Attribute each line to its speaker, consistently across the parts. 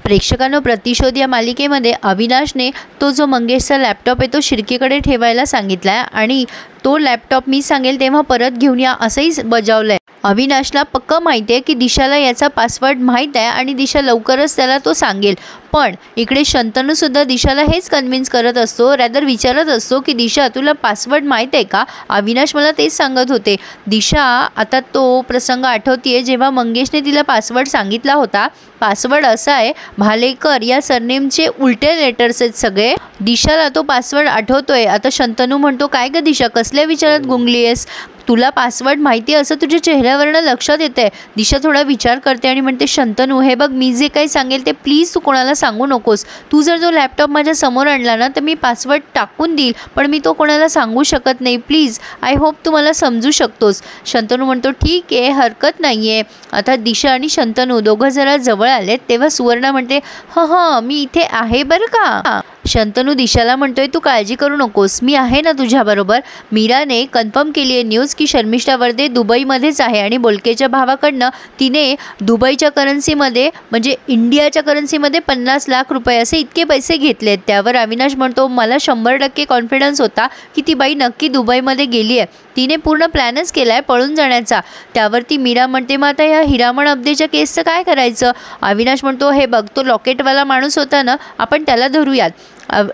Speaker 1: प्रेक्षकांनो, प्रतिशोध या मालिकेमध्ये अविनाशने तो जो मंगेशचा लॅपटॉप आहे तो शिर्केकडे ठेवायला सांगितलाय आणि तो लॅपटॉप मी सांगेल तेव्हा परत घेऊन या असंही बजावलंय। अविनाशला पक्का माहिती आहे की दिशाला याचा पासवर्ड माहीत आहे आणि दिशा लवकरच त्याला तो सांगेल। पण इकडे शंतनू सुद्धा दिशाला हेच कन्व्हिन्स करत असतो, रॅदर विचारत असतो की दिशा तुला पासवर्ड माहीत आहे का? अविनाश मला तेच सांगत होते। दिशा आता तो प्रसंग आठवतीये जेव्हा मंगेशने तिला पासवर्ड सांगितला होता। पासवर्ड असा आहे, भालेकर या सरनेमचे उलटे लेटर्स आहेत सगळे। दिशाला तो पासवर्ड आठवतोय। आता शंतनू म्हणतो काय ग दिशा, कसल्या विचारात गुंगली आहेस? तुला पासवर्ड माहिती असं तुझ्या चेहऱ्यावरनं लक्षात येतंय। दिशा थोडा विचार करते आणि म्हणते शंतनू हे बघ, मी जे काही सांगेल ते प्लीज तू कोणाला सांगू नकोस। तू जर जो लॅपटॉप माझ्या समोर आणला ना तर मी पासवर्ड टाकून देईल, पण मी तो कोणाला सांगू शकत नाही। प्लीज, आय होप तू मला समजू शकतोस। शंतनू म्हणतो ठीक आहे, हरकत नाही आहे। आता दिशा आणि शंतनू दोघं जरा जवळ आलेत तेव्हा सुवर्णा म्हणते हां मी इथे आहे बरं का। शंतनू दिशाला म्हणतोय तू काळजी करू नकोस, मी आहे ना तुझ्याबरोबर। मीराने कन्फर्म केली आहे न्यूज की शर्मिष्ठा वर्दे दुबईमध्येच आहे आणि बोलकेच्या भावाकडनं तिने दुबईच्या करन्सीमध्ये म्हणजे इंडियाच्या करन्सीमध्ये 50 लाख रुपये असे इतके पैसे घेतलेत। त्यावर अविनाश म्हणतो मला 100% कॉन्फिडन्स होता की ती बाई नक्की दुबईमध्ये गेली आहे, तिने पूर्ण प्लॅनच केला आहे पळून जाण्याचा। त्यावरती मीरा म्हणते मग आता ह्या हिरामण अब्देच्या केसचं काय करायचं? अविनाश म्हणतो हे बघ, तो लॉकेटवाला माणूस होता ना, आपण त्याला धरूयात।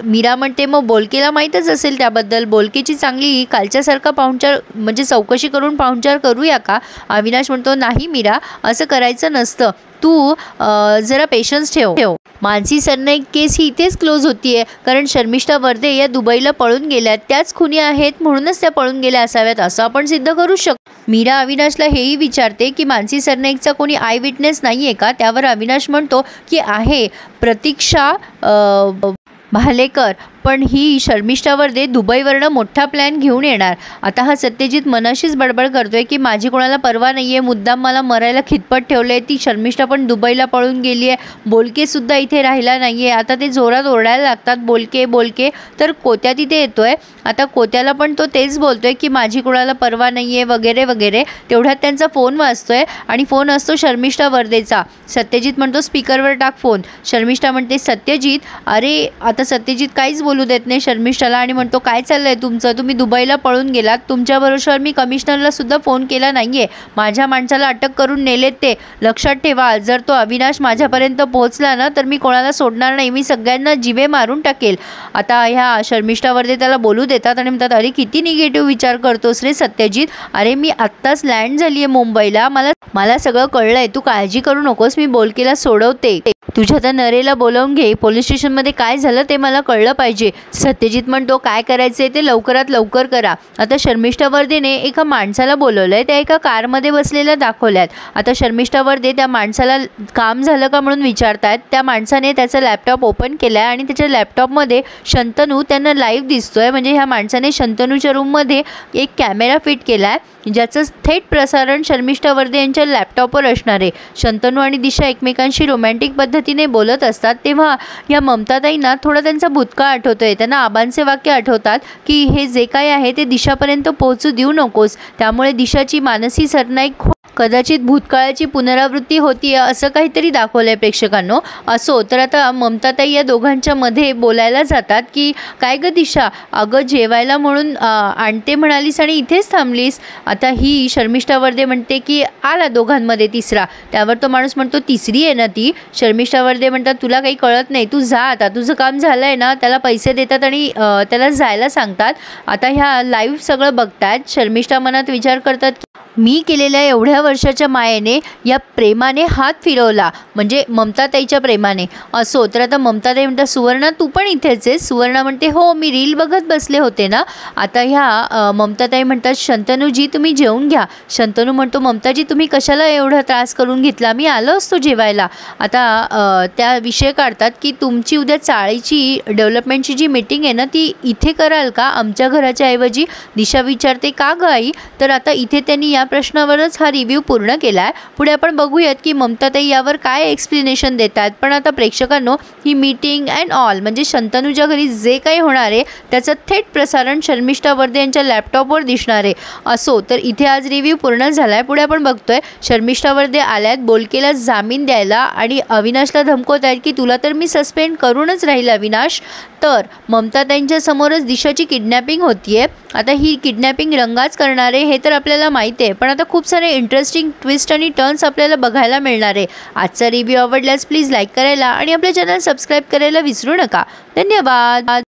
Speaker 1: मीरा म्हणते मग बोलकेला माहीतच असेल त्याबद्दल, बोलकेची चांगली कालच्यासारखा पाहुणचार म्हणजे चौकशी करून पाहुणचार करूया का? अविनाश म्हणतो नाही मीरा, असं करायचं नसतं, तू जरा पेशन्स ठेव। मानसी सरनाईक केस ही इथेच क्लोज होतीये कारण शर्मिष्ठा वर्दे या दुबईला पळून गेल्या, त्याच खुनी आहेत म्हणूनच त्या पळून गेल्या असाव्यात असं आपण सिद्ध करू शकतो। मीरा अविनाशला हेही विचारते की मानसी सरनाईकचा कोणी आय विटनेस नाहीये का? त्यावर अविनाश म्हणतो की आहे, प्रतीक्षा भालेकर, पण ही शर्मिष्ठा वर्दे दुबईवरनं मोठा प्लॅन घेऊन येणार। आता हा सत्यजित मनाशीच बडबड करतोय की माझी कोणाला पर्वा नाही आहे, मुद्दाम मला मरायला खितपत ठेवलं आहे। ती शर्मिष्ठा पण दुबईला पळून गेली आहे, बोलकेसुद्धा इथे राहिला नाही आहे। आता ते जोरात ओरडायला लागतात बोलके बोलके, तर कोत्या तिथे येतोय। आता कोत्याला पण तो तेच बोलतोय की माझी कोणाला पर्वा नाही आहे वगैरे वगैरे। तेवढ्यात त्यांचा फोन वाजतोय आणि फोन असतो शर्मिष्ठा वर्देचा। सत्यजित म्हणतो स्पीकरवर टाक फोन। शर्मिष्ठा म्हणते सत्यजित, अरे आता सत्यजित काहीच बोलू देत नाही शर्मिष्ठाला आणि म्हणतो काय चाललंय तुमचं, तुम्ही दुबईला पळून गेलात, तुमच्या भरोश्यावर मी कमिशनरला सुद्धा फोन केला नाहीये, माझ्या माणसाला अटक करून नेलेत ते, लक्षात ठेवा। जर तो अविनाश माझ्यापर्यंत पोहोचला ना तर मी कोणाला सोडणार नाही, मी सगळ्यांना जीवे मारून टाकेल। आता ह्या शर्मिष्ठा वर्दे त्याला बोलू देतात आणि म्हणतात अरे किती निगेटिव्ह विचार करतोस रे सत्यजित, अरे मी आत्ताच लँड झाली आहे मुंबईला, मला सगळं कळलंय, तू काळजी करू नकोस, मी बोलकेला सोडवते, तुझ्या त्या नरेला बोलावून घे, पोलीस स्टेशनमध्ये काय झालं ते मला कळलं पाहिजे। सत्यजित म्हणतो काय करायचंय ते लवकरात लवकर करा। आता शर्मिष्ठा वर्देने एका माणसाला बोलवलंय, त्या एका कारमध्ये बसलेल्या दाखवल्यात। आता शर्मिष्ठा वर्दे त्या माणसाला काम झालं का म्हणून विचारतायत। त्या माणसाने त्याचा लॅपटॉप ओपन केलाय आणि त्याच्या लॅपटॉपमध्ये शंतनू त्यांना लाईव्ह दिसतोय, म्हणजे ह्या माणसाने शंतनूच्या रूममध्ये एक कॅमेरा फिट केलाय ज्याचं थेट प्रसारण शर्मिष्ठा वर्दे यांच्या लॅपटॉपवर असणार आहे। शंतनू आणि दिशा एकमेकांशी रोमॅन्टिक पद्धतीने बोलत असतात तेव्हा या ममताताईंना थोडा त्यांचा भूतकाळ आठवतोय। त्यांना आबांचे वाक्य आठवतात की हे जे काय आहे ते दिशापर्यंत पोहोचू देऊ नकोस, त्यामुळे दिशाची मानसी सरनाईक कदाचित भूतकाळाची पुनरावृत्ती होतीये असं काहीतरी दाखवलंय प्रेक्षकांनो। असो तर आता ममताताई या दोघांच्या मध्ये बोलायला जातात की काय ग दिशा, अगं जेवायला म्हणून आणते म्हणालीस आणि इथेच थांबलीस। आता ही शर्मिष्ठा वर्दे म्हणते की आला दोघांमध्ये तिसरा। त्यावर तो माणूस म्हणतो तिसरी आहे ना ती? शर्मिष्ठा वर्दे म्हणतात तुला काही कळत नाही, तू जा आता, तुझं काम झालंय ना। त्याला पैसे देतात आणि त्याला जायला सांगतात। आता ह्या लाईव्ह सगळं बघतात। शर्मिष्ठा मनात विचार करतात मी केलेल्या एवढ्या वर्षाच्या मायेने या प्रेमाने हात फिरवला, म्हणजे ममताताईच्या प्रेमाने। असो तर आता ममताताई म्हणतात सुवर्णा तू पण इथेच आहेस? सुवर्णा म्हणते हो, मी रील बघत बसले होते ना। आता ह्या ममताताई म्हणतात शंतनूजी तुम्ही जेवून घ्या। शंतनू म्हणतो ममताजी तुम्ही कशाला एवढा त्रास करून घेतला, मी आलो असतो जेवायला। आता त्या विषय काढतात की तुमची उद्या चाळीची डेव्हलपमेंटची जी मीटिंग आहे ना ती इथे कराल का आमच्या घराच्या ऐवजी? दिशा विचारते का ग आई? तर आता इथे त्यांनी या या प्रश्नावरच हा रिव्ह्यू पूर्ण केलाय। पुढे आपण बघूयात की ममताताई यावर काय एक्सप्लेनेशन देतात। पण आता प्रेक्षकांनो, ही मीटिंग अँड ऑल म्हणजे शंतनूच्या घरी जे काही होणार आहे त्याचं थेट प्रसारण शर्मिष्ठा वर्दे यांच्या लॅपटॉपवर दिसणार आहे। असो तर इथे आज रिव्ह्यू पूर्ण झालाय। पुढे आपण बघतोय शर्मिष्ठा वर्दे आल्यात बोलकेला जामीन द्यायला आणि अविनाशला धमकवत आहेत की तुला तर मी सस्पेंड करूनच राहील अविनाश। तर ममताताईंच्या समोरच दिशाची किडनॅपिंग होतीये। आता ही किडनॅपिंग रंगाच करणार आहे हे तर आपल्याला माहिती आहे, पण आता खूप सारे इंटरेस्टिंग ट्विस्ट आणि टर्न्स आपल्याला बघायला मिळणार आहे। आजचा रिव्ह्यू आवडल्यास प्लीज लाईक करायला आणि आपल्या चॅनल सबस्क्राईब करायला विसरू नका। धन्यवाद।